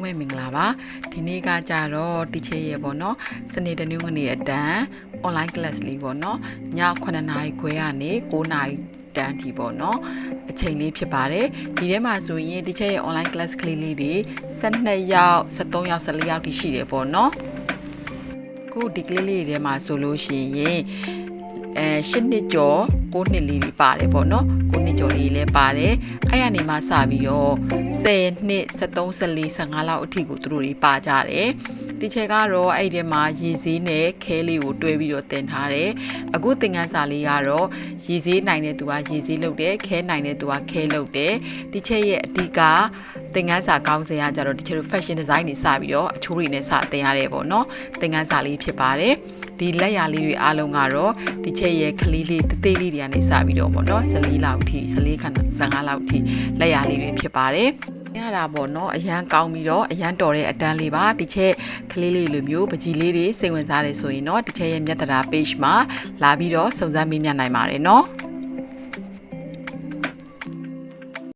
ပဲမင်္ဂလာပါဒီနေ့ကကြတော့တီချေရဲ့ပေါ့နော်စနေတနင်္ဂနွေအတန်း online class လေးပေါ့နော်ည9နာရီခွဲကနေ9နာရီတန်းထိပေါ့နော်အချိန်လေးဖြစ်ပါတယ်ဒီထဲမှာဆိုရင်တီချေရဲ့ online class ကလေးလေးတွေ12ယောက်13ယောက်14ယောက်ထိရှိတယ်ပေါ့နော်ခုဒီကလေးလေးတွေထဲမှာဆိုလို့ရှိရင်8နှစ်ကျော်9နှစ်လေးတွေပါတယ်ပေါ့နော်9နှစ်ကျော်လေးလည်းပါတယ်အဲ့ရနေမှစပြီးတော့10နှစ်13 14 15လောက်အထိကိုသူတို့တွေပါကြတယ်ဒီချက်ကတော့အဲ့ဒီမှာရည်စည်းနဲ့ခဲလေးကိုတွဲပြီးတော့တင်ထားတယ်အခုသင်ခန်းစာလေးကတော့ရည်စည်းနိုင်တဲ့သူကရည်စည်းလုပ်တယ်ခဲနိုင်တဲ့သူကခဲလုပ်တယ်ဒီချက်ရဲ့အဓိကသင်ခန်းစာကောင်းစရာကြတော့ဒီချက်တို့ fashion design တွေစပြီးတော့အချိုးတွေနဲ့စတင်ရတယ်ပေါ့နော်သင်ခန်းစာလေးဖြစ်ပါတယ်ဒီလက်ရာလေးတွေအားလုံးကတော့ဒီချက်ရဲ့ခလေးလေးတေးလေးတွေကနေစပြီးတော့ပေါ့နော်14လောက်ထိ14ခန်း15လောက်ထိလက်ရာလေးတွေဖြစ်ပါတယ်ရတာပေါ့နော်အရန်ကောင်းပြီးတော့အရန်တော်တဲ့အတန်းလေးပါဒီချက်ကလေးလေးလိုမျိုးပကြီးလေးတွေစိတ်ဝင်စားတယ်ဆိုရင်တော့ဒီချက်ရဲ့မြတ်တရာ page မှာလာပြီးတော့စုံစမ်းမေးမြန်းနိုင်ပါတယ်နော်